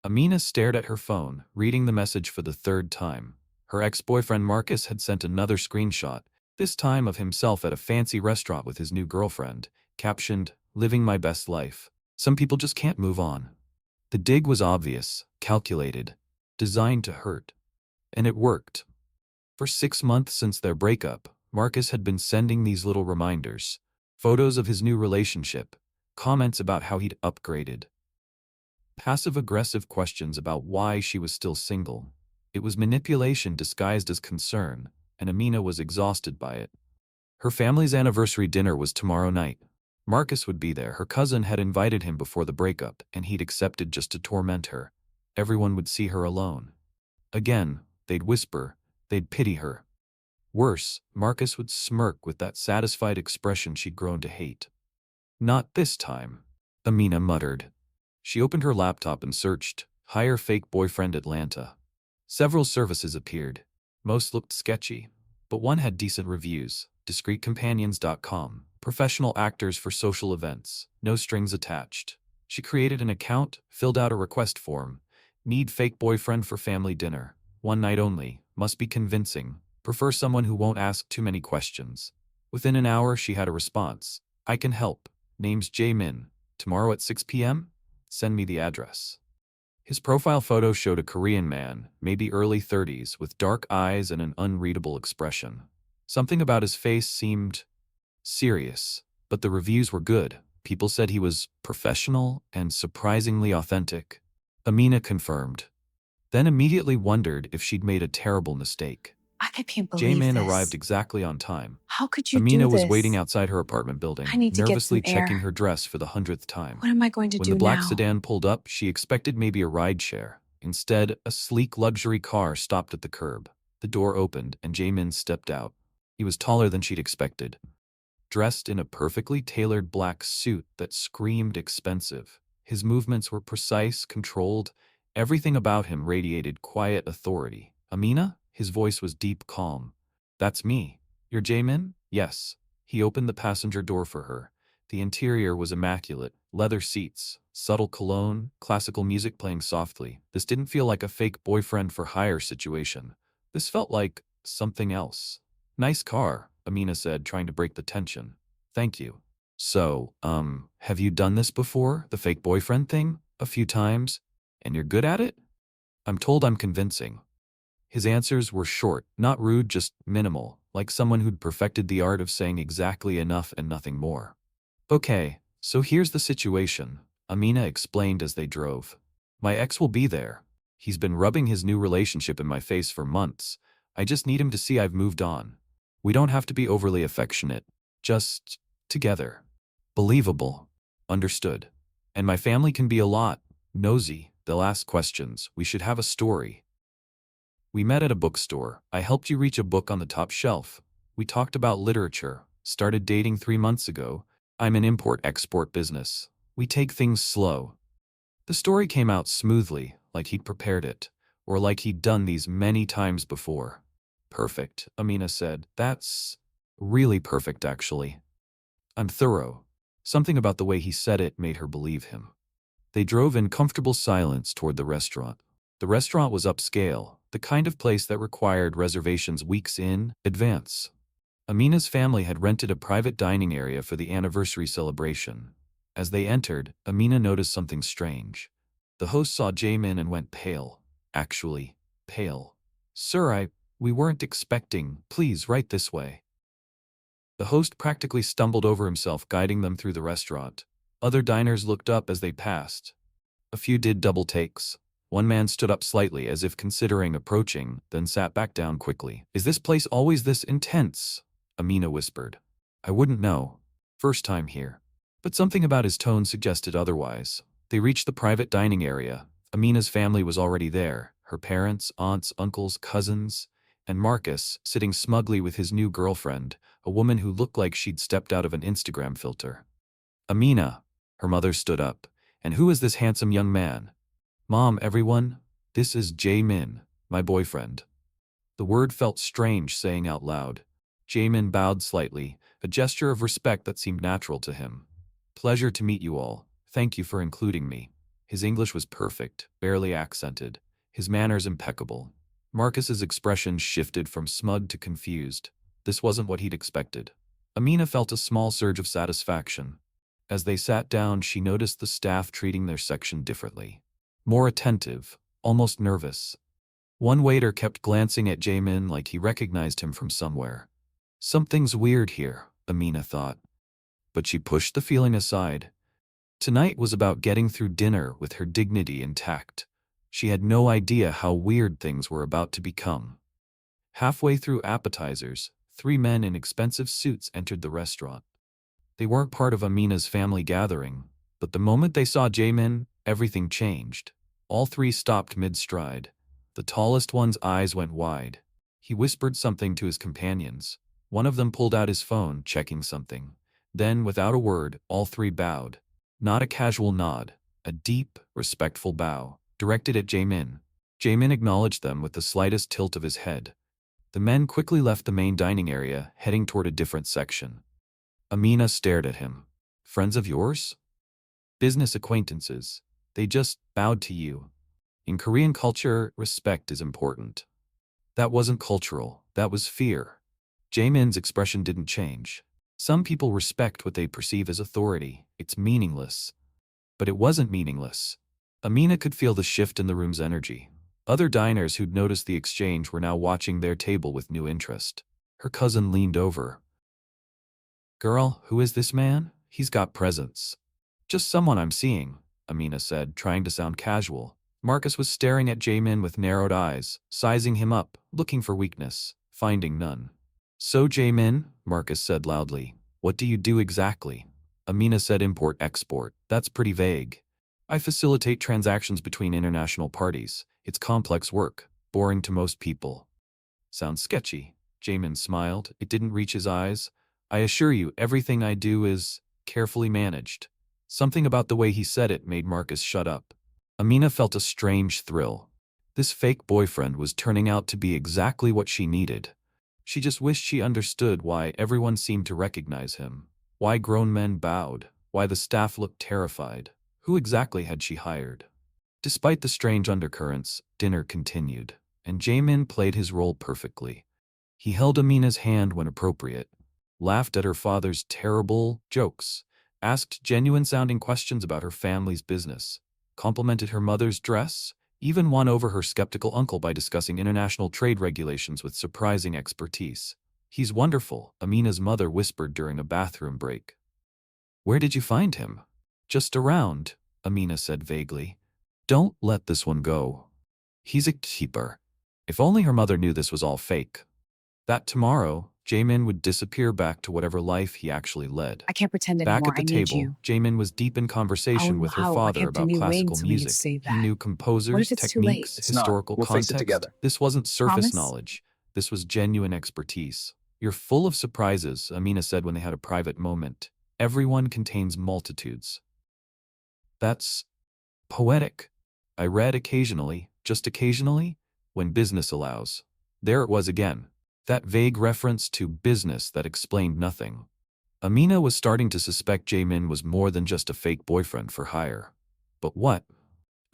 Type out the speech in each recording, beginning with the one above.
Amina stared at her phone, reading the message for the third time. Her ex-boyfriend Marcus had sent another screenshot, this time of himself at a fancy restaurant with his new girlfriend, captioned, "Living my best life. Some people just can't move on." The dig was obvious, calculated, designed to hurt. And it worked. For 6 months since their breakup, Marcus had been sending these little reminders, photos of his new relationship, comments about how he'd upgraded, passive-aggressive questions about why she was still single. It was manipulation disguised as concern, and Amina was exhausted by it. Her family's anniversary dinner was tomorrow night. Marcus would be there. Her cousin had invited him before the breakup, and he'd accepted just to torment her. Everyone would see her alone. Again, they'd whisper, they'd pity her. Worse, Marcus would smirk with that satisfied expression she'd grown to hate. "Not this time," Amina muttered. She opened her laptop and searched, "Hire fake boyfriend Atlanta." Several services appeared. Most looked sketchy, but one had decent reviews. DiscreetCompanions.com, professional actors for social events, no strings attached. She created an account, filled out a request form. "Need fake boyfriend for family dinner. One night only. Must be convincing. Prefer someone who won't ask too many questions." Within an hour, she had a response. "I can help. Name's Jae-min. Tomorrow at 6 p.m.? Send me the address." His profile photo showed a Korean man, maybe early 30s, with dark eyes and an unreadable expression. Something about his face seemed serious, but the reviews were good. People said he was professional and surprisingly authentic. Amina confirmed, then immediately wondered if she'd made a terrible mistake. I can't believe Jae-min this. arrived exactly on time. How could you Amina do this? was waiting outside her apartment building, I need to get nervously some air. checking her dress for the 100th time. What am I going to When do the black now? sedan pulled up, she expected maybe a rideshare. Instead, a sleek luxury car stopped at the curb. The door opened, and Jae-min stepped out. He was taller than she'd expected, dressed in a perfectly tailored black suit that screamed expensive. His movements were precise, controlled. Everything about him radiated quiet authority. "Amina?" His voice was deep calm. "That's me. You're Jae-min?" "Yes." He opened the passenger door for her. The interior was immaculate. Leather seats, subtle cologne, classical music playing softly. This didn't feel like a fake boyfriend for hire situation. This felt like something else. "Nice car," Amina said, trying to break the tension. "Thank you." "So, have you done this before? The fake boyfriend thing? A few times? And you're good at it?" "I'm told I'm convincing." His answers were short, not rude, just minimal, like someone who'd perfected the art of saying exactly enough and nothing more. "Okay, so here's the situation," Amina explained as they drove. "My ex will be there. He's been rubbing his new relationship in my face for months. I just need him to see I've moved on. We don't have to be overly affectionate. Just together. Believable. Understood. And my family can be a lot nosy. They'll ask questions. We should have a story. We met at a bookstore. I helped you reach a book on the top shelf. We talked about literature. Started dating 3 months ago. I'm in import-export business. We take things slow." The story came out smoothly, like he'd prepared it, or like he'd done these many times before. "Perfect," Amina said. "That's really perfect, actually." "I'm thorough." Something about the way he said it made her believe him. They drove in comfortable silence toward the restaurant. The restaurant was upscale, the kind of place that required reservations weeks in advance. Amina's family had rented a private dining area for the anniversary celebration. As they entered, Amina noticed something strange. The host saw Jae-min and went pale. Actually, pale. "Sir, we weren't expecting. Please, right this way." The host practically stumbled over himself, guiding them through the restaurant. Other diners looked up as they passed. A few did double takes. One man stood up slightly as if considering approaching, then sat back down quickly. "Is this place always this intense?" Amina whispered. "I wouldn't know. First time here." But something about his tone suggested otherwise. They reached the private dining area. Amina's family was already there. Her parents, aunts, uncles, cousins, and Marcus sitting smugly with his new girlfriend, a woman who looked like she'd stepped out of an Instagram filter. "Amina," her mother stood up. "And who is this handsome young man?" "Mom, everyone, this is Jae-min, my boyfriend." The word felt strange saying out loud. Jae-min bowed slightly, a gesture of respect that seemed natural to him. "Pleasure to meet you all. Thank you for including me." His English was perfect, barely accented, his manners impeccable. Marcus's expression shifted from smug to confused. This wasn't what he'd expected. Amina felt a small surge of satisfaction. As they sat down, she noticed the staff treating their section differently. More attentive, almost nervous. One waiter kept glancing at Jaemin like he recognized him from somewhere. Something's weird here, Amina thought. But she pushed the feeling aside. Tonight was about getting through dinner with her dignity intact. She had no idea how weird things were about to become. Halfway through appetizers, 3 men in expensive suits entered the restaurant. They weren't part of Amina's family gathering, but the moment they saw Jaemin, everything changed. All 3 stopped mid-stride. The tallest one's eyes went wide. He whispered something to his companions. One of them pulled out his phone, checking something. Then, without a word, all 3 bowed. Not a casual nod, a deep, respectful bow, directed at Jaemin. Jaemin acknowledged them with the slightest tilt of his head. The men quickly left the main dining area, heading toward a different section. Amina stared at him. Friends of yours? Business acquaintances. They just bowed to you. In Korean culture, respect is important. That wasn't cultural, that was fear. Jaemin's expression didn't change. Some people respect what they perceive as authority. It's meaningless. But it wasn't meaningless. Amina could feel the shift in the room's energy. Other diners who'd noticed the exchange were now watching their table with new interest. Her cousin leaned over. "Girl, who is this man? He's got presence." "Just someone I'm seeing," Amina said, trying to sound casual. Marcus was staring at Jaemin with narrowed eyes, sizing him up, looking for weakness, finding none. "So Jaemin," Marcus said loudly, "what do you do exactly?" Amina said import-export. "That's pretty vague." "I facilitate transactions between international parties. It's complex work, boring to most people." "Sounds sketchy." Jaemin smiled. It didn't reach his eyes. "I assure you, everything I do is carefully managed." Something about the way he said it made Marcus shut up. Amina felt a strange thrill. This fake boyfriend was turning out to be exactly what she needed. She just wished she understood why everyone seemed to recognize him, why grown men bowed, why the staff looked terrified. Who exactly had she hired? Despite the strange undercurrents, dinner continued, and Jaemin played his role perfectly. He held Amina's hand when appropriate, laughed at her father's terrible jokes, asked genuine-sounding questions about her family's business, complimented her mother's dress, even won over her skeptical uncle by discussing international trade regulations with surprising expertise. "He's wonderful," Amina's mother whispered during a bathroom break. "Where did you find him?" "Just around," Amina said vaguely. "Don't let this one go. He's a keeper." If only her mother knew this was all fake. That tomorrow, Jaemin would disappear back to whatever life he actually led. "I can't pretend Back anymore. at the I need table, you." Jaemin was deep in conversation "Oh, with her wow, I father kept a about new ring classical so we could music. save He that. knew What composers, if it's too late? techniques, It's not. historical We'll fix it context. together. This wasn't surface Promise? knowledge. This was genuine expertise. "You're full of surprises," Amina said when they had a private moment. "Everyone contains multitudes." "That's poetic." "I read occasionally, just occasionally, when business allows." There it was again. That vague reference to business that explained nothing. Amina was starting to suspect Jaemin was more than just a fake boyfriend for hire. But what?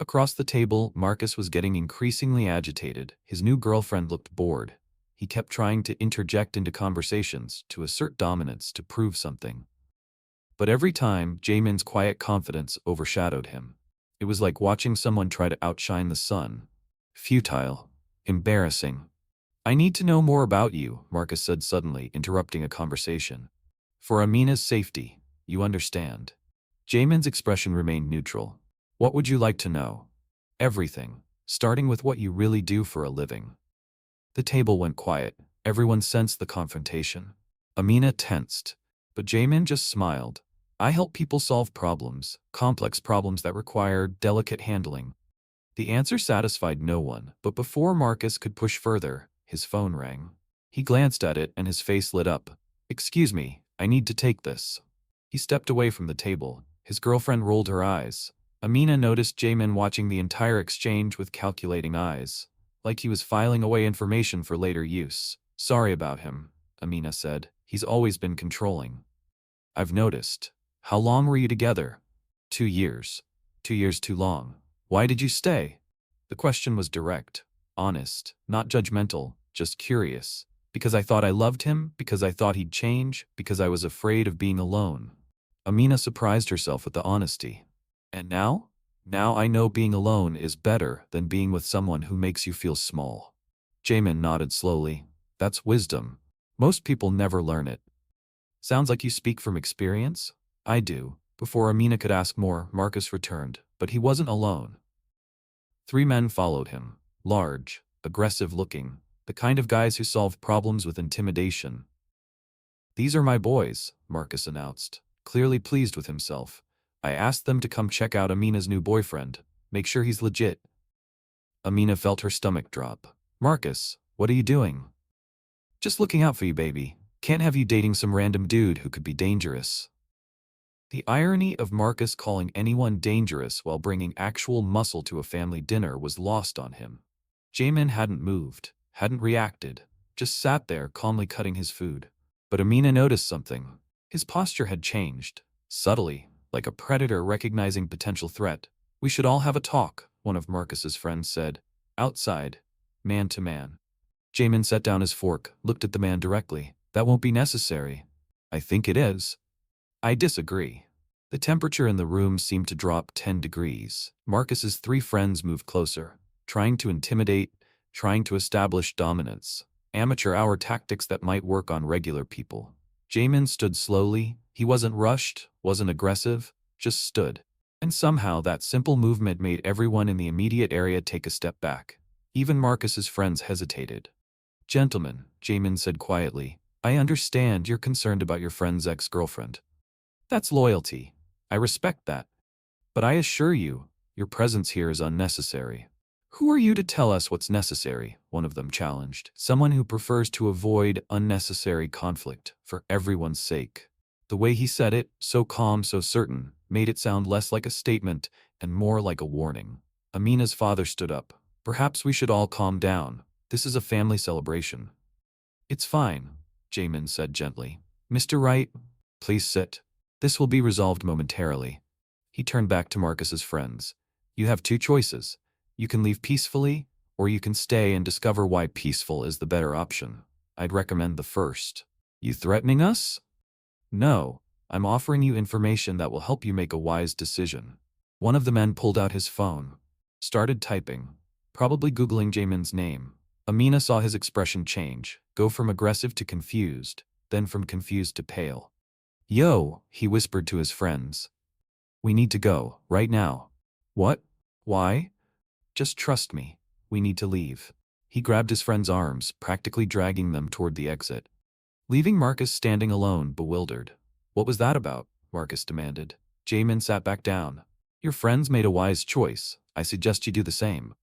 Across the table, Marcus was getting increasingly agitated. His new girlfriend looked bored. He kept trying to interject into conversations, to assert dominance, to prove something. But every time, Jaemin's quiet confidence overshadowed him. It was like watching someone try to outshine the sun. Futile. Embarrassing. "I need to know more about you," Marcus said suddenly, interrupting a conversation. "For Amina's safety, you understand." Jaemin's expression remained neutral. "What would you like to know?" "Everything, starting with what you really do for a living." The table went quiet. Everyone sensed the confrontation. Amina tensed, but Jaemin just smiled. "I help people solve problems, complex problems that require delicate handling." The answer satisfied no one, but before Marcus could push further, his phone rang. He glanced at it and his face lit up. "Excuse me, I need to take this." He stepped away from the table. His girlfriend rolled her eyes. Amina noticed Jaemin watching the entire exchange with calculating eyes, like he was filing away information for later use. "Sorry about him," Amina said. "He's always been controlling." "I've noticed. How long were you together?" 2 years. 2 years too long. Why did you stay? The question was direct, honest, not judgmental, just curious. Because I thought I loved him, because I thought he'd change, because I was afraid of being alone. Amina surprised herself with the honesty. And now? Now I know being alone is better than being with someone who makes you feel small. Jamin nodded slowly. That's wisdom. Most people never learn it. Sounds like you speak from experience? I do. Before Amina could ask more, Marcus returned, but he wasn't alone. 3 men followed him, large, aggressive-looking, the kind of guys who solve problems with intimidation. These are my boys, Marcus announced, clearly pleased with himself. I asked them to come check out Amina's new boyfriend, make sure he's legit. Amina felt her stomach drop. Marcus, what are you doing? Just looking out for you, baby. Can't have you dating some random dude who could be dangerous. The irony of Marcus calling anyone dangerous while bringing actual muscle to a family dinner was lost on him. Jamin hadn't moved, hadn't reacted, just sat there calmly cutting his food. But Amina noticed something. His posture had changed, subtly, like a predator recognizing potential threat. We should all have a talk, one of Marcus's friends said. Outside, man to man. Jamin set down his fork, looked at the man directly. That won't be necessary. I think it is. I disagree. The temperature in the room seemed to drop 10 degrees. Marcus's 3 friends moved closer, trying to intimidate, trying to establish dominance. Amateur hour tactics that might work on regular people. Jamin stood slowly. He wasn't rushed, wasn't aggressive, just stood. And somehow that simple movement made everyone in the immediate area take a step back. Even Marcus's friends hesitated. Gentlemen, Jamin said quietly, I understand you're concerned about your friend's ex-girlfriend. That's loyalty. I respect that. But I assure you, your presence here is unnecessary. Who are you to tell us what's necessary? One of them challenged. Someone who prefers to avoid unnecessary conflict for everyone's sake. The way he said it, so calm, so certain, made it sound less like a statement and more like a warning. Amina's father stood up. Perhaps we should all calm down. This is a family celebration. It's fine, Jamin said gently. Mr. Wright, please sit. This will be resolved momentarily. He turned back to Marcus's friends. You have 2 choices. You can leave peacefully, or you can stay and discover why peaceful is the better option. I'd recommend the first. You threatening us? No, I'm offering you information that will help you make a wise decision. One of the men pulled out his phone, started typing, probably Googling Jamin's name. Amina saw his expression change, go from aggressive to confused, then from confused to pale. Yo, he whispered to his friends. We need to go, right now. What? Why? Just trust me. We need to leave. He grabbed his friend's arms, practically dragging them toward the exit. Leaving Marcus standing alone, bewildered. What was that about? Marcus demanded. Jamin sat back down. Your friends made a wise choice. I suggest you do the same.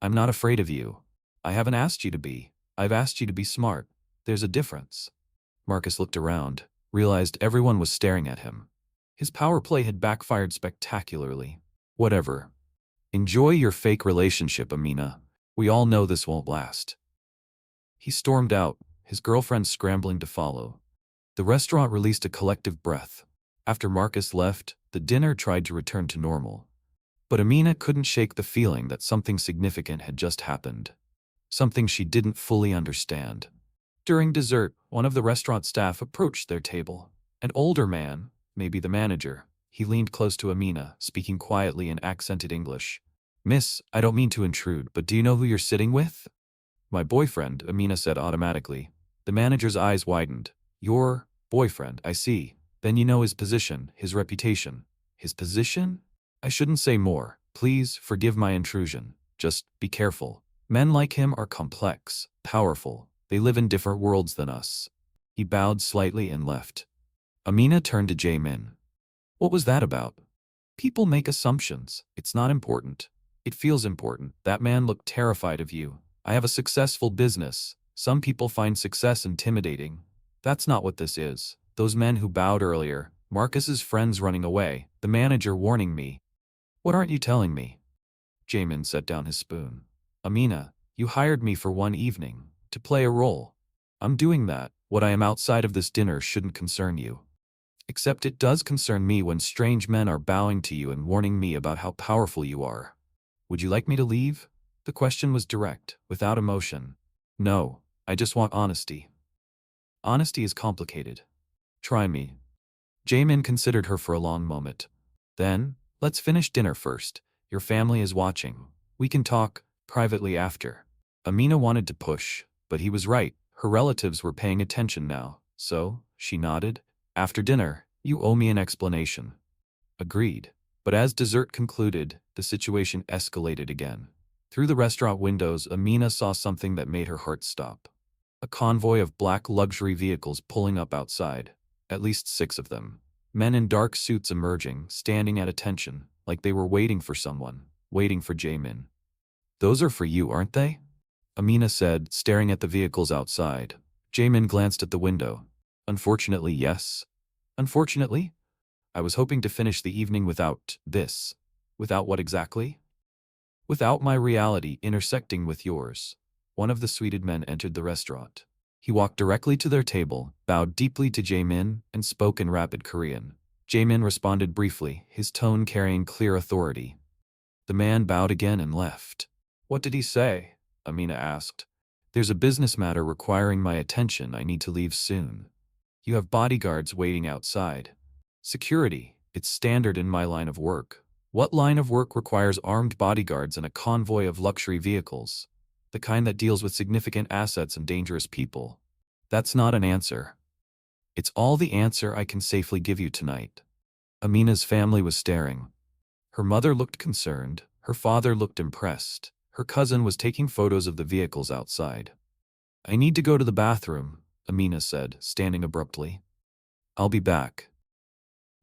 I'm not afraid of you. I haven't asked you to be. I've asked you to be smart. There's a difference. Marcus looked around, realized everyone was staring at him. His power play had backfired spectacularly. Whatever. Enjoy your fake relationship, Amina. We all know this won't last. He stormed out, his girlfriend scrambling to follow. The restaurant released a collective breath. After Marcus left, the dinner tried to return to normal. But Amina couldn't shake the feeling that something significant had just happened. Something she didn't fully understand. During dessert, one of the restaurant staff approached their table. An older man, maybe the manager. He leaned close to Amina, speaking quietly in accented English. Miss, I don't mean to intrude, but do you know who you're sitting with? My boyfriend, Amina said automatically. The manager's eyes widened. Your boyfriend, I see. Then you know his position, his reputation. His position? I shouldn't say more. Please forgive my intrusion. Just be careful. Men like him are complex, powerful. They live in different worlds than us. He bowed slightly and left. Amina turned to Jamin. What was that about? People make assumptions. It's not important. It feels important. That man looked terrified of you. I have a successful business. Some people find success intimidating. That's not what this is. Those men who bowed earlier, Marcus's friends running away, the manager warning me. What aren't you telling me? Jamin set down his spoon. Amina, you hired me for one evening, to play a role. I'm doing that. What I am outside of this dinner shouldn't concern you. Except it does concern me when strange men are bowing to you and warning me about how powerful you are. Would you like me to leave? The question was direct, without emotion. No, I just want honesty. Honesty is complicated. Try me. Jamin considered her for a long moment. Then, let's finish dinner first. Your family is watching. We can talk privately after. Amina wanted to push, but he was right. Her relatives were paying attention now, so she nodded. After dinner, you owe me an explanation. Agreed. But as dessert concluded, the situation escalated again. Through the restaurant windows, Amina saw something that made her heart stop. A convoy of black luxury vehicles pulling up outside. At least 6 of them. Men in dark suits emerging, standing at attention, like they were waiting for someone, waiting for Jamin. Those are for you, aren't they? Amina said, staring at the vehicles outside. Jamin glanced at the window. Unfortunately, yes. Unfortunately? I was hoping to finish the evening without this. Without what exactly? Without my reality intersecting with yours. One of the suited men entered the restaurant. He walked directly to their table, bowed deeply to Jamin, and spoke in rapid Korean. Jamin responded briefly, his tone carrying clear authority. The man bowed again and left. What did he say? Amina asked. There's a business matter requiring my attention. I need to leave soon. You have bodyguards waiting outside. Security, it's standard in my line of work. What line of work requires armed bodyguards and a convoy of luxury vehicles? The kind that deals with significant assets and dangerous people. That's not an answer. It's all the answer I can safely give you tonight. Amina's family was staring. Her mother looked concerned, her father looked impressed, her cousin was taking photos of the vehicles outside. I need to go to the bathroom, Amina said, standing abruptly. I'll be back.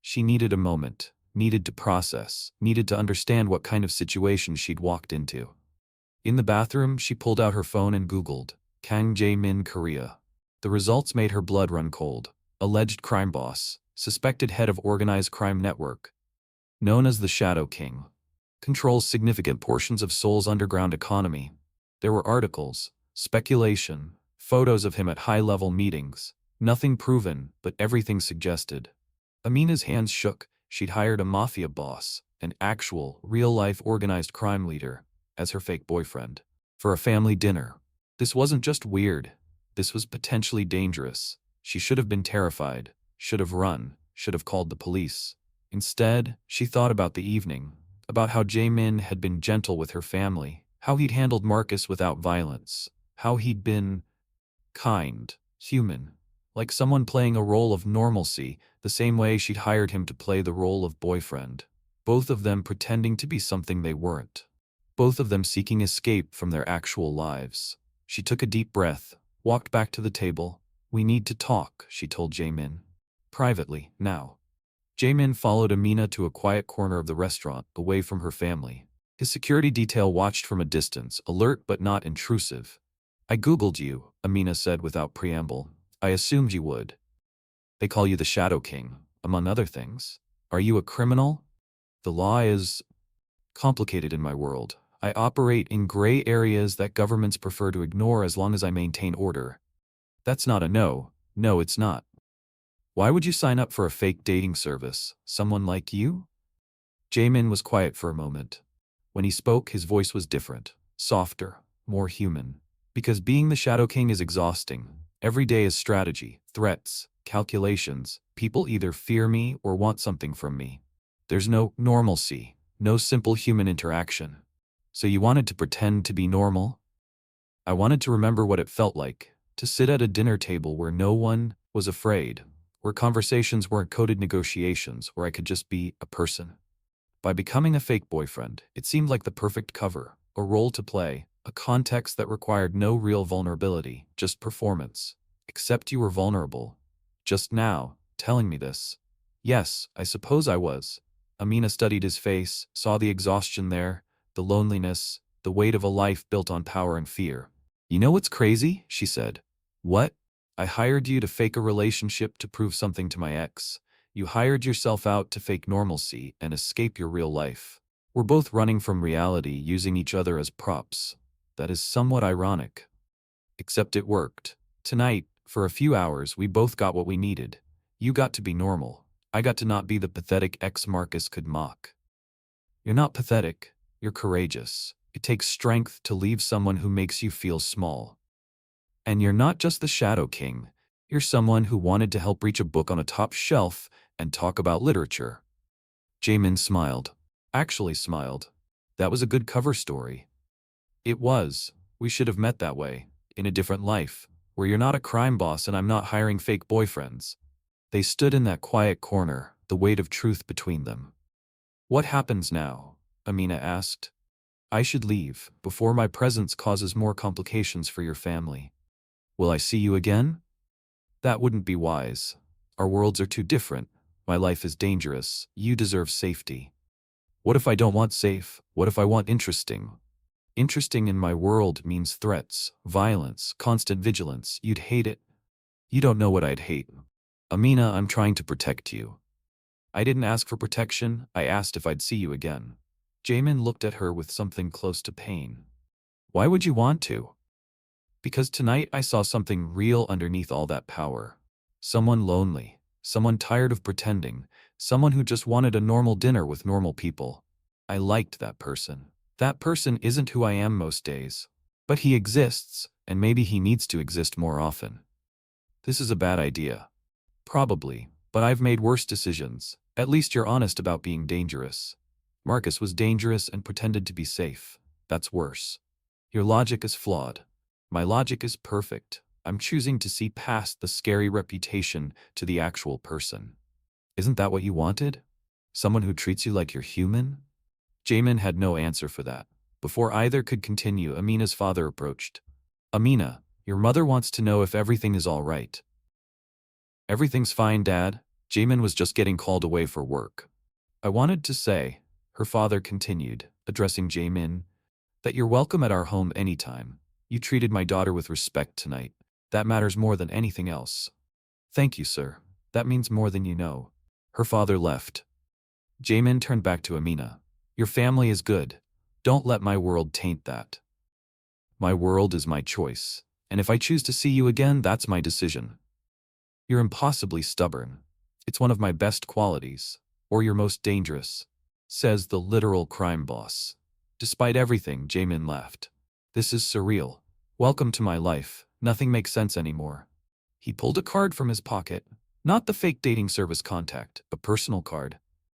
She needed a moment, needed to process, needed to understand what kind of situation she'd walked into. In the bathroom, she pulled out her phone and Googled, Kang Jae-min, Korea. The results made her blood run cold. Alleged crime boss, suspected head of organized crime network. Known as the Shadow King. Controls significant portions of Seoul's underground economy. There were articles, speculation, photos of him at high-level meetings. Nothing proven, but everything suggested. Amina's hands shook. She'd hired a mafia boss, an actual, real-life organized crime leader, as her fake boyfriend, for a family dinner. This wasn't just weird. This was potentially dangerous. She should have been terrified, should have run, should have called the police. Instead, she thought about the evening, about how Jae-min had been gentle with her family, how he'd handled Marcus without violence, how he'd been kind, human, like someone playing a role of normalcy, the same way she'd hired him to play the role of boyfriend. Both of them pretending to be something they weren't. Both of them seeking escape from their actual lives. She took a deep breath, walked back to the table. We need to talk, she told Jae-min. Privately, now. Jae-min followed Amina to a quiet corner of the restaurant, away from her family. His security detail watched from a distance, alert but not intrusive. I Googled you, Amina said without preamble. I assumed you would. They call you the Shadow King, among other things. Are you a criminal? The law is complicated in my world. I operate in gray areas that governments prefer to ignore as long as I maintain order. That's not a no. No, it's not. Why would you sign up for a fake dating service? Someone like you? Jae-min was quiet for a moment. When he spoke, his voice was different, softer, more human. Because being the Shadow King is exhausting. Every day is strategy, threats, calculations. People either fear me or want something from me. There's no normalcy, no simple human interaction. So you wanted to pretend to be normal? I wanted to remember what it felt like, to sit at a dinner table where no one was afraid, where conversations weren't coded negotiations, where I could just be a person. By becoming a fake boyfriend, it seemed like the perfect cover, a role to play, a context that required no real vulnerability, just performance. Except you were vulnerable. Just now, telling me this. Yes, I suppose I was. Amina studied his face, saw the exhaustion there, the loneliness, the weight of a life built on power and fear. You know what's crazy? She said. What? I hired you to fake a relationship to prove something to my ex. You hired yourself out to fake normalcy and escape your real life. We're both running from reality, using each other as props. That is somewhat ironic. Except it worked. Tonight, for a few hours, we both got what we needed. You got to be normal. I got to not be the pathetic ex Marcus could mock. You're not pathetic, you're courageous. It takes strength to leave someone who makes you feel small. And you're not just the Shadow King, you're someone who wanted to help reach a book on a top shelf and talk about literature. Jamin smiled. Actually smiled. That was a good cover story. It was. We should have met that way, in a different life, where you're not a crime boss and I'm not hiring fake boyfriends. They stood in that quiet corner, the weight of truth between them. What happens now? Amina asked. I should leave, before my presence causes more complications for your family. Will I see you again? That wouldn't be wise. Our worlds are too different. My life is dangerous. You deserve safety. What if I don't want safe? What if I want interesting? Interesting in my world means threats, violence, constant vigilance. You'd hate it. You don't know what I'd hate. Amina, I'm trying to protect you. I didn't ask for protection. I asked if I'd see you again. Jamin looked at her with something close to pain. Why would you want to? Because tonight I saw something real underneath all that power. Someone lonely. Someone tired of pretending. Someone who just wanted a normal dinner with normal people. I liked that person. That person isn't who I am most days. But he exists, and maybe he needs to exist more often. This is a bad idea. Probably, but I've made worse decisions. At least you're honest about being dangerous. Marcus was dangerous and pretended to be safe. That's worse. Your logic is flawed. My logic is perfect. I'm choosing to see past the scary reputation to the actual person. Isn't that what you wanted? Someone who treats you like you're human? Jamin had no answer for that. Before either could continue, Amina's father approached. Amina, your mother wants to know if everything is all right. Everything's fine, Dad. Jamin was just getting called away for work. I wanted to say, her father continued, addressing Jamin, that you're welcome at our home anytime. You treated my daughter with respect tonight. That matters more than anything else. Thank you, sir. That means more than you know. Her father left. Jamin turned back to Amina. Your family is good. Don't let my world taint that. My world is my choice, and if I choose to see you again, that's my decision. You're impossibly stubborn. It's one of my best qualities, or your most dangerous, says the literal crime boss. Despite everything, Jamin laughed. This is surreal. Welcome to my life. Nothing makes sense anymore. He pulled a card from his pocket. Not the fake dating service contact, a personal card.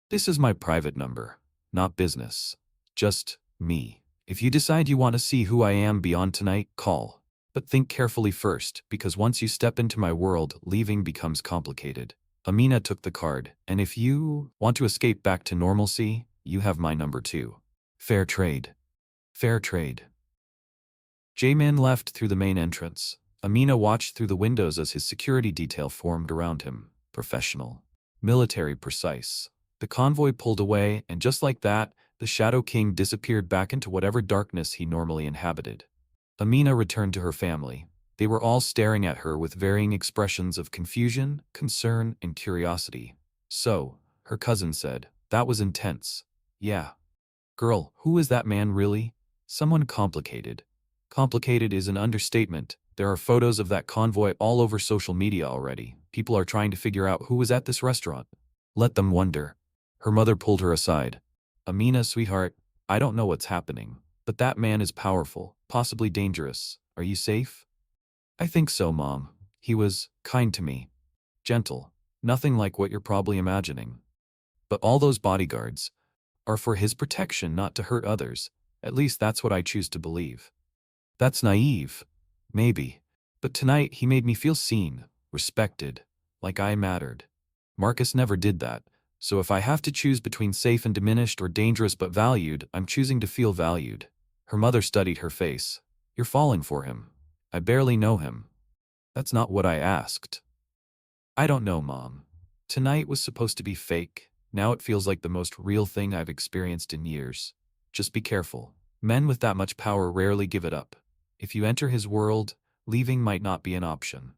This is my private number, not business. Just me. If you decide you want to see who I am beyond tonight, call. But think carefully first, because once you step into my world, leaving becomes complicated. Amina took the card, and if you want to escape back to normalcy, you have my number too. Fair trade. Fair trade. Jamin left through the main entrance. Amina watched through the windows as his security detail formed around him. Professional. Military precise. The convoy pulled away, and just like that, the Shadow King disappeared back into whatever darkness he normally inhabited. Amina returned to her family. They were all staring at her with varying expressions of confusion, concern, and curiosity. So, her cousin said, that was intense. Yeah. Girl, who is that man really? Someone complicated. Complicated is an understatement. There are photos of that convoy all over social media already. People are trying to figure out who was at this restaurant. Let them wonder. Her mother pulled her aside. Amina, sweetheart, I don't know what's happening, but that man is powerful, possibly dangerous. Are you safe? I think so, Mom. He was kind to me. Gentle. Nothing like what you're probably imagining. But all those bodyguards are for his protection, not to hurt others. At least that's what I choose to believe. That's naive. Maybe. But tonight he made me feel seen, respected, like I mattered. Marcus never did that. So if I have to choose between safe and diminished or dangerous but valued, I'm choosing to feel valued. Her mother studied her face. You're falling for him. I barely know him. That's not what I asked. I don't know, Mom. Tonight was supposed to be fake. Now it feels like the most real thing I've experienced in years. Just be careful. Men with that much power rarely give it up. If you enter his world, leaving might not be an option.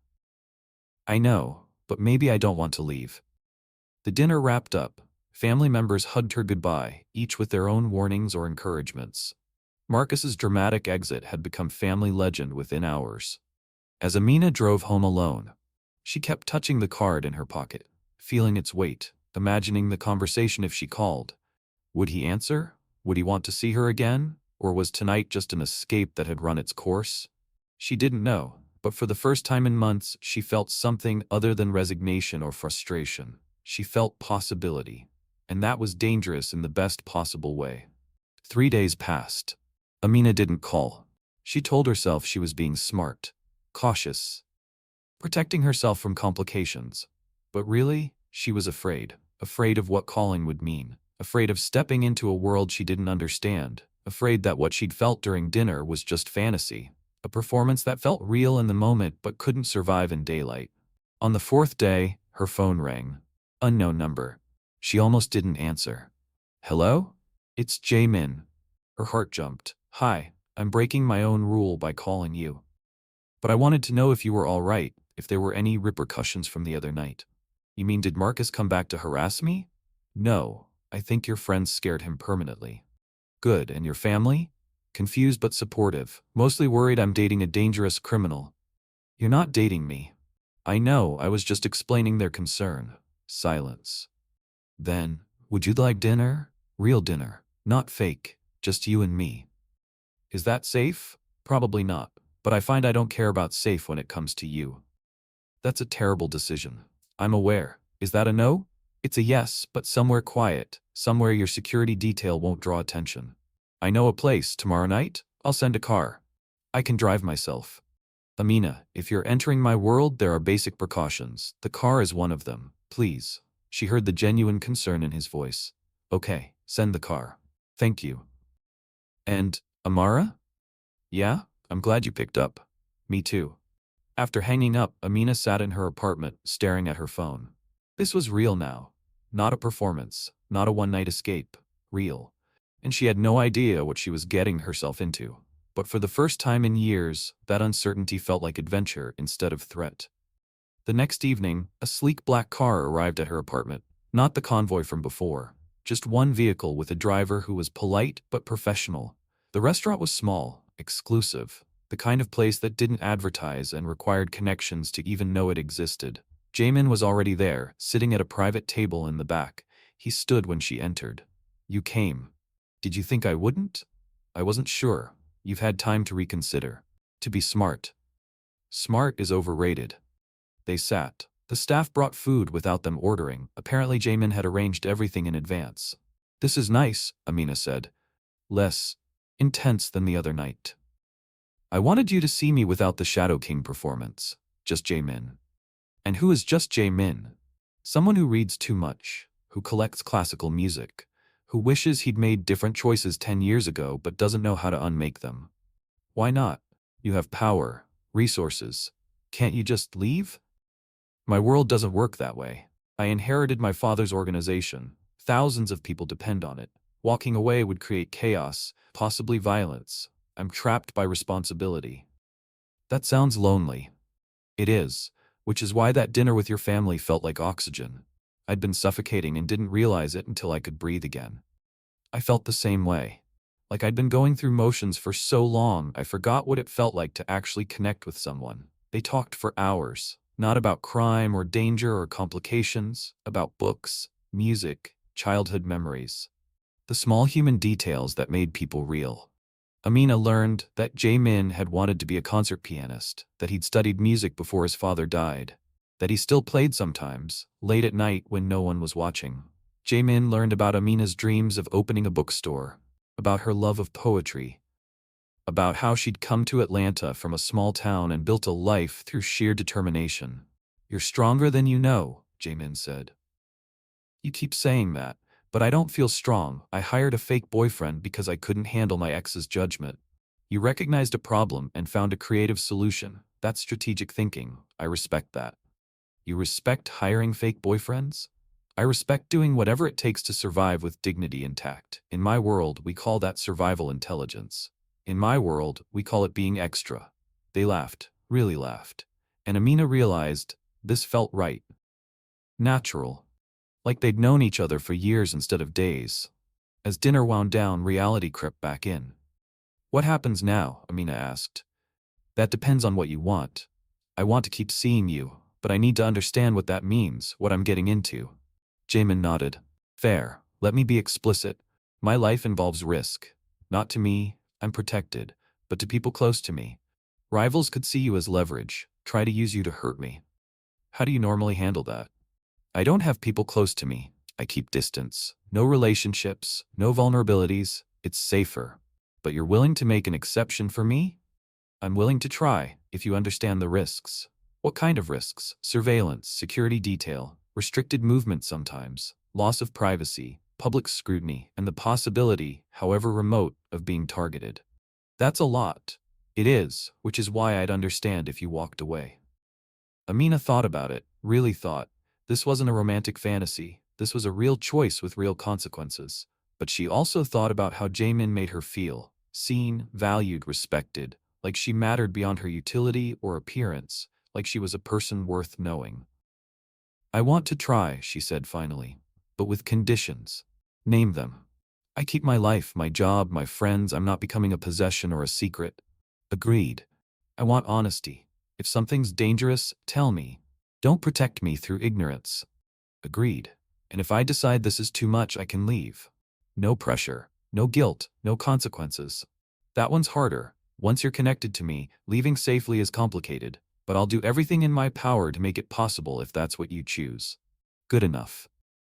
I know, but maybe I don't want to leave. The dinner wrapped up. Family members hugged her goodbye, each with their own warnings or encouragements. Marcus's dramatic exit had become family legend within hours. As Amina drove home alone, she kept touching the card in her pocket, feeling its weight. imagining the conversation if she called. Would he answer? Would he want to see her again? Or was tonight just an escape that had run its course? She didn't know, but for the first time in months, she felt something other than resignation or frustration. She felt possibility. And that was dangerous in the best possible way. 3 days passed. Amina didn't call. She told herself she was being smart, cautious, protecting herself from complications. But really, she was afraid of what calling would mean, afraid of stepping into a world she didn't understand, afraid that what she'd felt during dinner was just fantasy, a performance that felt real in the moment but couldn't survive in daylight. On the 4th day, her phone rang. Unknown number. She almost didn't answer. Hello? It's Jaemin. Her heart jumped. Hi, I'm breaking my own rule by calling you. But I wanted to know if you were all right, if there were any repercussions from the other night. You mean did Marcus come back to harass me? No, I think your friends scared him permanently. Good, and your family? Confused but supportive, mostly worried I'm dating a dangerous criminal. You're not dating me. I know, I was just explaining their concern. Silence. Then, would you like dinner? Real dinner, not fake, just you and me. Is that safe? Probably not, but I find I don't care about safe when it comes to you. That's a terrible decision. I'm aware. Is that a no? It's a yes, but somewhere quiet, somewhere your security detail won't draw attention. I know a place tomorrow night. I'll send a car. I can drive myself. Amina, if you're entering my world, there are basic precautions. The car is one of them. Please. She heard the genuine concern in his voice. Okay, send the car. Thank you. And, Amara? Yeah, I'm glad you picked up. Me too. After hanging up, Amina sat in her apartment, staring at her phone. This was real now. Not a performance, not a one-night escape. Real. And she had no idea what she was getting herself into. But for the first time in years, that uncertainty felt like adventure instead of threat. The next evening, a sleek black car arrived at her apartment. Not the convoy from before. Just one vehicle with a driver who was polite but professional. The restaurant was small, exclusive. The kind of place that didn't advertise and required connections to even know it existed. Jaemin was already there, sitting at a private table in the back. He stood when she entered. You came. Did you think I wouldn't? I wasn't sure. You've had time to reconsider. To be smart. Smart is overrated. They sat. The staff brought food without them ordering. Apparently Jaemin had arranged everything in advance. This is nice, Amina said. Less intense than the other night. I wanted you to see me without the Shadow King performance. Just Jaemin. And who is just Jaemin? Someone who reads too much, who collects classical music, who wishes he'd made different choices 10 years ago but doesn't know how to unmake them. Why not? You have power, resources. Can't you just leave? My world doesn't work that way. I inherited my father's organization. Thousands of people depend on it. Walking away would create chaos, possibly violence. I'm trapped by responsibility. That sounds lonely. It is, which is why that dinner with your family felt like oxygen. I'd been suffocating and didn't realize it until I could breathe again. I felt the same way. Like I'd been going through motions for so long, I forgot what it felt like to actually connect with someone. They talked for hours, not about crime or danger or complications, about books, music, childhood memories. The small human details that made people real. Amina learned that Jaemin had wanted to be a concert pianist, that he'd studied music before his father died, that he still played sometimes, late at night when no one was watching. Jaemin learned about Amina's dreams of opening a bookstore, about her love of poetry, about how she'd come to Atlanta from a small town and built a life through sheer determination. You're stronger than you know, Jaemin said. You keep saying that. But I don't feel strong. I hired a fake boyfriend because I couldn't handle my ex's judgment. You recognized a problem and found a creative solution. That's strategic thinking. I respect that. You respect hiring fake boyfriends? I respect doing whatever it takes to survive with dignity intact. In my world, we call that survival intelligence. In my world, we call it being extra. They laughed, really laughed. And Amina realized this felt right. Natural. Like they'd known each other for years instead of days. As dinner wound down, reality crept back in. What happens now? Amina asked. That depends on what you want. I want to keep seeing you, but I need to understand what that means, what I'm getting into. Jamin nodded. Fair. Let me be explicit. My life involves risk. Not to me, I'm protected, but to people close to me. Rivals could see you as leverage, try to use you to hurt me. How do you normally handle that? I don't have people close to me. I keep distance. No relationships, no vulnerabilities. It's safer. But you're willing to make an exception for me? I'm willing to try, if you understand the risks. What kind of risks? Surveillance, security detail, restricted movement sometimes, loss of privacy, public scrutiny, and the possibility, however remote, of being targeted. That's a lot. It is, which is why I'd understand if you walked away. Amina thought about it, really thought. This wasn't a romantic fantasy. This was a real choice with real consequences. But she also thought about how Jamin made her feel, seen, valued, respected, like she mattered beyond her utility or appearance, like she was a person worth knowing. I want to try, she said finally, but with conditions. Name them. I keep my life, my job, my friends. I'm not becoming a possession or a secret. Agreed. I want honesty. If something's dangerous, tell me. Don't protect me through ignorance. Agreed. And if I decide this is too much, I can leave. No pressure, no guilt, no consequences. That one's harder. Once you're connected to me, leaving safely is complicated, but I'll do everything in my power to make it possible if that's what you choose. Good enough.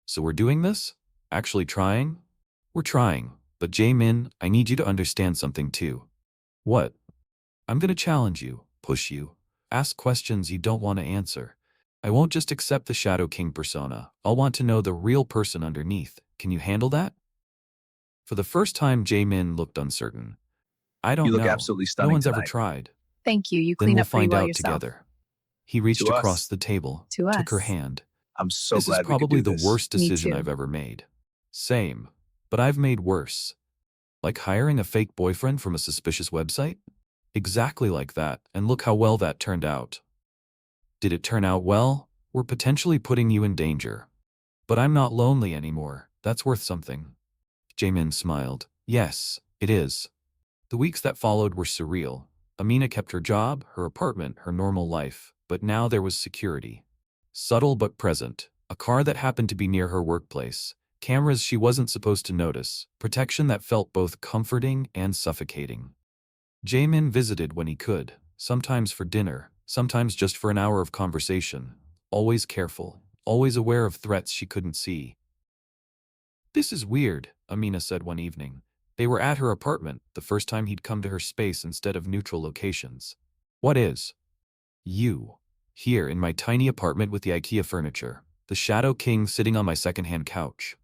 So we're doing this? Actually trying? We're trying, but Jamin, I need you to understand something too. What? I'm gonna challenge you, push you, ask questions you don't want to answer. I won't just accept the Shadow King persona. I'll want to know the real person underneath. Can you handle that? For the first time, Jamin looked uncertain. I don't You look know. absolutely No stunning one's ever tonight. tried. Thank you. You Then clean we'll up pretty find well out yourself. together. He reached To us. across the table, To took her us. hand. I'm so This is glad we could probably do the this. worst Me decision too. I've ever made. Same. But I've made worse. Like hiring a fake boyfriend from a suspicious website? Exactly like that, and look how well that turned out. Did it turn out well? We're potentially putting you in danger. But I'm not lonely anymore. That's worth something. Jamin smiled. Yes, it is. The weeks that followed were surreal. Amina kept her job, her apartment, her normal life, but now there was security. Subtle but present. A car that happened to be near her workplace. Cameras she wasn't supposed to notice. Protection that felt both comforting and suffocating. Jamin visited when he could, sometimes for dinner, sometimes just for an hour of conversation. Always careful, always aware of threats she couldn't see. This is weird, Amina said one evening. They were at her apartment, the first time he'd come to her space instead of neutral locations. What is? You. Here in my tiny apartment with the IKEA furniture, the Shadow King sitting on my secondhand couch.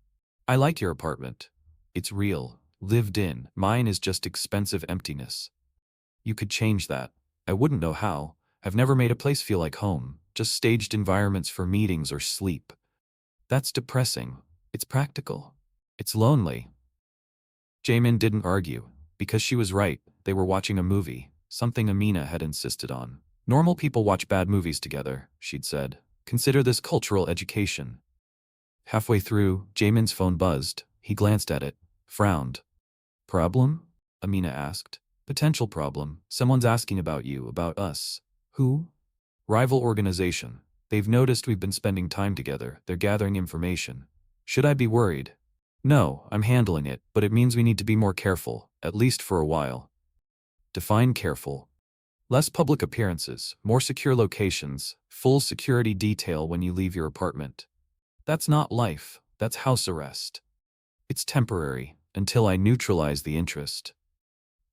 I like your apartment. It's real, lived in. Mine is just expensive emptiness. You could change that. I wouldn't know how. I've never made a place feel like home, just staged environments for meetings or sleep. That's depressing. It's practical. It's lonely. Jamin didn't argue, because she was right. They were watching a movie, something Amina had insisted on. Normal people watch bad movies together, she'd said. Consider this cultural education. Halfway through, Jamin's phone buzzed. He glanced at it, frowned. Problem? Amina asked. Potential problem. Someone's asking about you, about us. Who? Rival organization. They've noticed we've been spending time together. They're gathering information. Should I be worried? No, I'm handling it, but it means we need to be more careful, at least for a while. Define careful. Less public appearances, more secure locations, full security detail when you leave your apartment. That's not life, that's house arrest. It's temporary, until I neutralize the interest.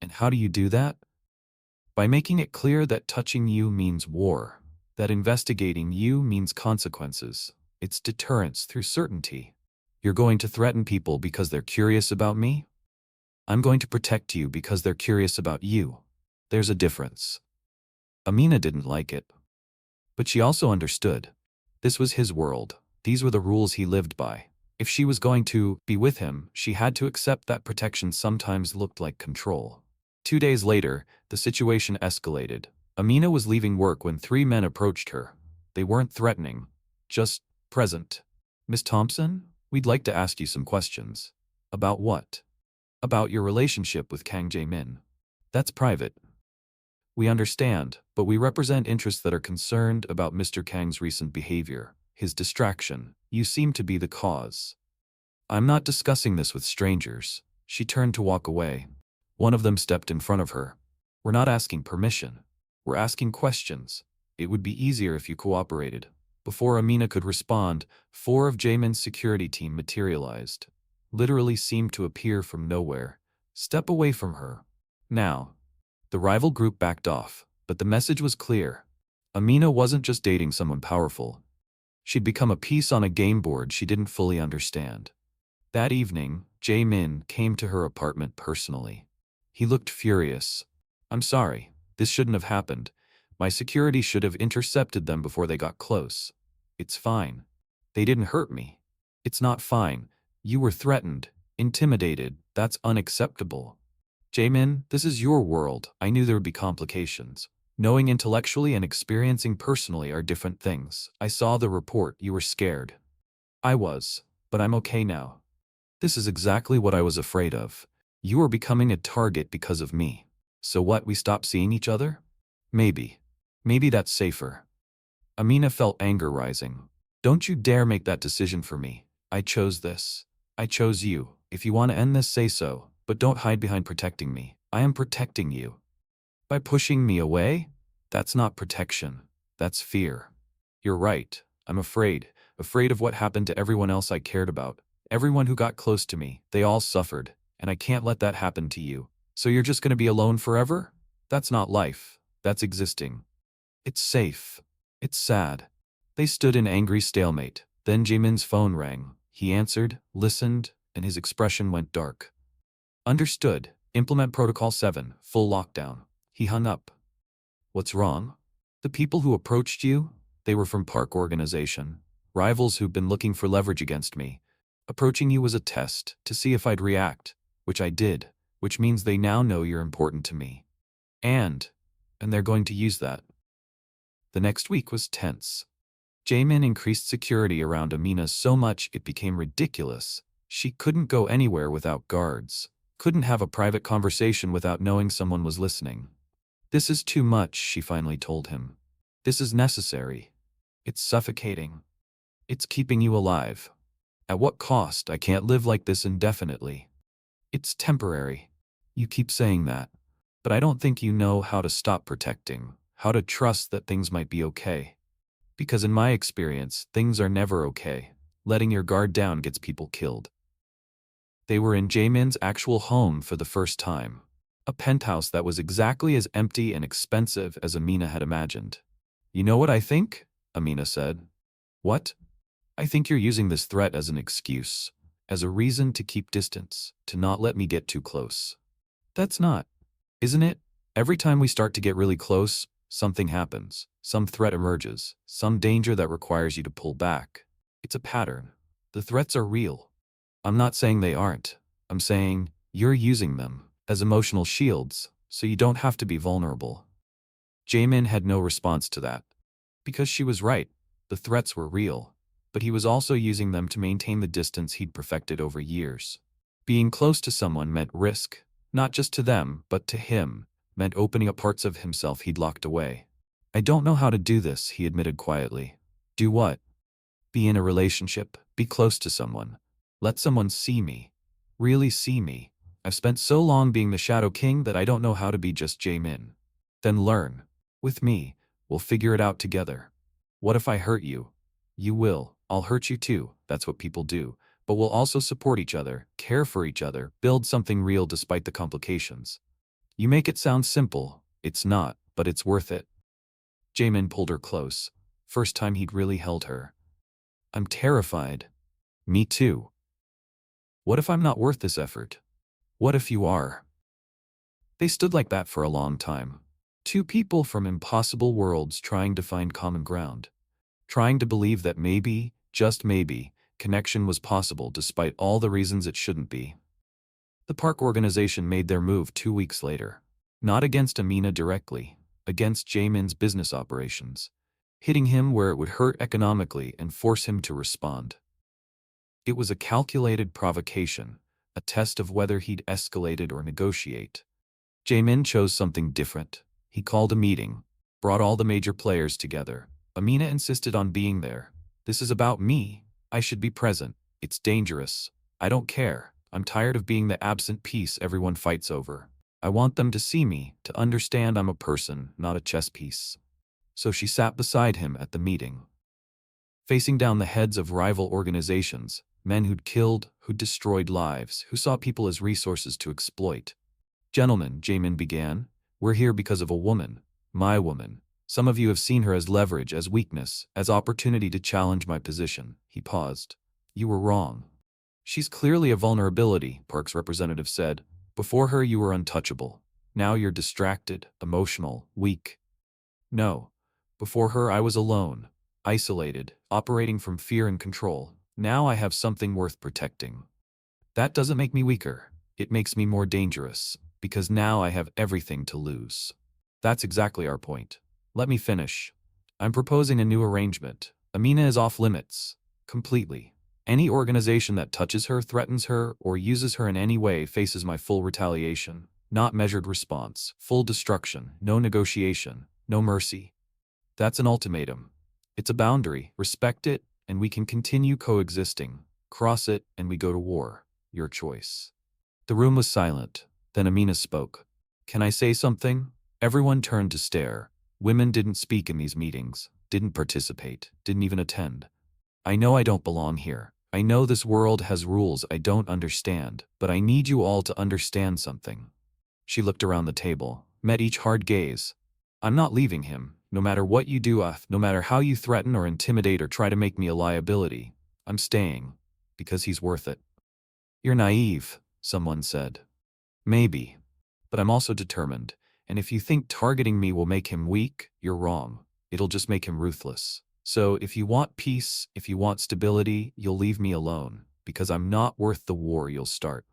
And how do you do that? By making it clear that touching you means war, that investigating you means consequences. It's deterrence through certainty. You're going to threaten people because they're curious about me? I'm going to protect you because they're curious about you. There's a difference. Amina didn't like it. But she also understood. This was his world. These were the rules he lived by. If she was going to be with him, she had to accept that protection sometimes looked like control. 2 days later, the situation escalated. Amina was leaving work when 3 men approached her. They weren't threatening, just present. Miss Thompson, we'd like to ask you some questions. About what? About your relationship with Kang Jae-min. That's private. We understand, but we represent interests that are concerned about Mr. Kang's recent behavior. his distraction. You seem to be the cause. I'm not discussing this with strangers. She turned to walk away. One of them stepped in front of her. We're not asking permission. We're asking questions. It would be easier if you cooperated. Before Amina could respond, 4 of Jamin's security team materialized. Literally seemed to appear from nowhere. Step away from her. Now. The rival group backed off, but the message was clear. Amina wasn't just dating someone powerful. She'd become a piece on a game board she didn't fully understand. That evening, Jamin came to her apartment personally. He looked furious. I'm sorry, this shouldn't have happened. My security should have intercepted them before they got close. It's fine. They didn't hurt me. It's not fine. You were threatened, intimidated. That's unacceptable. Jamin, this is your world. I knew there would be complications. Knowing intellectually and experiencing personally are different things. I saw the report. You were scared. I was, but I'm okay now. This is exactly what I was afraid of. You are becoming a target because of me. So what, we stop seeing each other? Maybe. Maybe that's safer. Amina felt anger rising. Don't you dare make that decision for me. I chose this. I chose you. If you want to end this, say so, but don't hide behind protecting me. I am protecting you. By pushing me away? That's not protection. That's fear. You're right. I'm afraid. Afraid of what happened to everyone else I cared about. Everyone who got close to me. They all suffered. And I can't let that happen to you. So you're just going to be alone forever? That's not life. That's existing. It's safe. It's sad. They stood in angry stalemate. Then Jamin's phone rang. He answered, listened, and his expression went dark. Understood. Implement Protocol 7. Full lockdown. He hung up. What's wrong? The people who approached you? They were from Park Organization. Rivals who've been looking for leverage against me. Approaching you was a test, to see if I'd react, which I did, which means they now know you're important to me. And they're going to use that. The next week was tense. Jamin increased security around Amina so much it became ridiculous. She couldn't go anywhere without guards. Couldn't have a private conversation without knowing someone was listening. This is too much, she finally told him. This is necessary. It's suffocating. It's keeping you alive. At what cost? I can't live like this indefinitely. It's temporary. You keep saying that. But I don't think you know how to stop protecting, how to trust that things might be okay. Because in my experience, things are never okay. Letting your guard down gets people killed. They were in Jamin's actual home for the first time. A penthouse that was exactly as empty and expensive as Amina had imagined. You know what I think? Amina said. What? I think you're using this threat as an excuse, as a reason to keep distance, to not let me get too close. That's not, isn't it? Every time we start to get really close, something happens. Some threat emerges, some danger that requires you to pull back. It's a pattern. The threats are real. I'm not saying they aren't. I'm saying you're using them as emotional shields, so you don't have to be vulnerable. Jamin had no response to that. Because she was right. The threats were real. But he was also using them to maintain the distance he'd perfected over years. Being close to someone meant risk, not just to them, but to him, meant opening up parts of himself he'd locked away. I don't know how to do this, he admitted quietly. Do what? Be in a relationship, be close to someone. Let someone see me. Really see me. I've spent so long being the Shadow King that I don't know how to be just Jamin. Then learn. With me, we'll figure it out together. What if I hurt you? You will. I'll hurt you too, that's what people do. But we'll also support each other, care for each other, build something real despite the complications. You make it sound simple. It's not, but it's worth it. Jamin pulled her close. First time he'd really held her. I'm terrified. Me too. What if I'm not worth this effort? What if you are? They stood like that for a long time. Two people from impossible worlds trying to find common ground. Trying to believe that maybe, just maybe, connection was possible despite all the reasons it shouldn't be. The park organization made their move 2 weeks later. Not against Amina directly, against Jamin's business operations, hitting him where it would hurt economically and force him to respond. It was a calculated provocation, a test of whether he'd escalate or negotiate. Jamin chose something different. He called a meeting, brought all the major players together. Amina insisted on being there. This is about me. I should be present. It's dangerous. I don't care. I'm tired of being the absent piece everyone fights over. I want them to see me, to understand I'm a person, not a chess piece. So she sat beside him at the meeting, facing down the heads of rival organizations, men who'd killed, who'd destroyed lives, who saw people as resources to exploit. Gentlemen, Jamin began, we're here because of a woman, my woman. Some of you have seen her as leverage, as weakness, as opportunity to challenge my position. He paused. You were wrong. She's clearly a vulnerability, Park's representative said. Before her you were untouchable. Now you're distracted, emotional, weak. No. Before her I was alone, isolated, operating from fear and control. Now I have something worth protecting. That doesn't make me weaker. It makes me more dangerous, because now I have everything to lose. That's exactly our point. Let me finish. I'm proposing a new arrangement. Amina is off limits. Completely. Any organization that touches her, threatens her, or uses her in any way faces my full retaliation. Not measured response. Full destruction. No negotiation. No mercy. That's an ultimatum. It's a boundary. Respect it, and we can continue coexisting. Cross it, and we go to war. Your choice. The room was silent. Then Amina spoke. Can I say something? Everyone turned to stare. Women didn't speak in these meetings, didn't participate, didn't even attend. I know I don't belong here. I know this world has rules I don't understand, but I need you all to understand something. She looked around the table, met each hard gaze. I'm not leaving him, no matter what you do, no matter how you threaten or intimidate or try to make me a liability. I'm staying, because he's worth it. You're naive, someone said. Maybe. But I'm also determined. And if you think targeting me will make him weak, you're wrong. It'll just make him ruthless. So if you want peace, if you want stability, you'll leave me alone, because I'm not worth the war you'll start.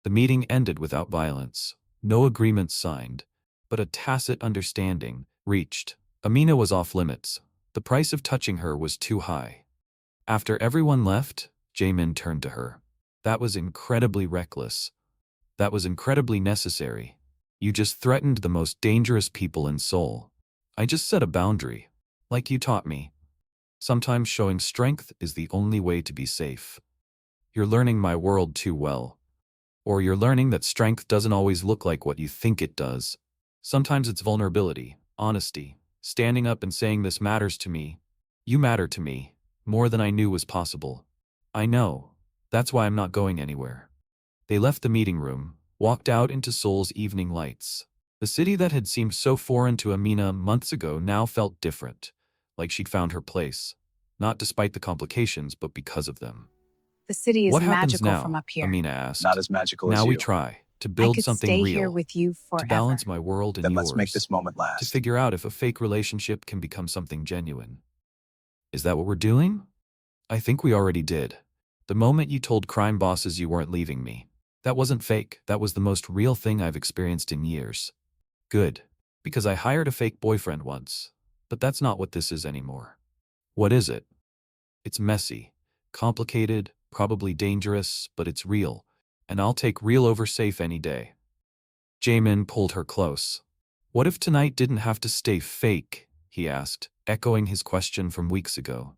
The meeting ended without violence. No agreements signed, but a tacit understanding reached. Amina was off limits. The price of touching her was too high. After everyone left, Jamin turned to her. That was incredibly reckless. That was incredibly necessary. You just threatened the most dangerous people in Seoul. I just set a boundary, like you taught me. Sometimes showing strength is the only way to be safe. You're learning my world too well. Or you're learning that strength doesn't always look like what you think it does. Sometimes it's vulnerability, honesty, standing up and saying this matters to me. You matter to me, more than I knew was possible. I know. That's why I'm not going anywhere. They left the meeting room, walked out into Seoul's evening lights. The city that had seemed so foreign to Amina months ago now felt different, like she'd found her place, not despite the complications, but because of them. The city is What happens magical now? from up here. Amina asked. Not as magical as Now you. we try to I build could something stay real, here with you forever. to balance my world and Then yours, let's make this moment to last. figure out if a fake relationship can become something genuine. Is that what we're doing? I think we already did. The moment you told crime bosses you weren't leaving me. That wasn't fake. That was the most real thing I've experienced in years. Good. Because I hired a fake boyfriend once. But that's not what this is anymore. What is it? It's messy, complicated, probably dangerous, but it's real. And I'll take real over safe any day. Jamin pulled her close. What if tonight didn't have to stay fake? He asked, echoing his question from weeks ago.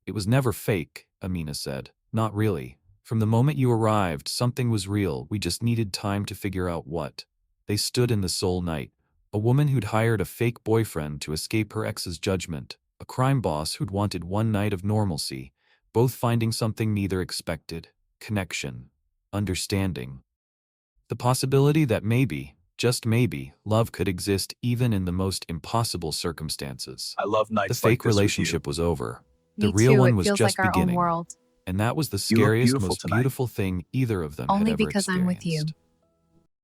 It was never fake, Amina said. Not really. From the moment you arrived, something was real. We just needed time to figure out what. They stood in the Seoul night. A woman who'd hired a fake boyfriend to escape her ex's judgment. A crime boss who'd wanted one night of normalcy. Both finding something neither expected. Connection. Understanding. The possibility that maybe, just maybe, love could exist even in the most impossible circumstances. I love nights The fake like this relationship was over. Me The real too, one it was feels just like our beginning. own world. And that was the You look scariest, beautiful most tonight. beautiful thing either of them Only had ever because I'm with you. experienced.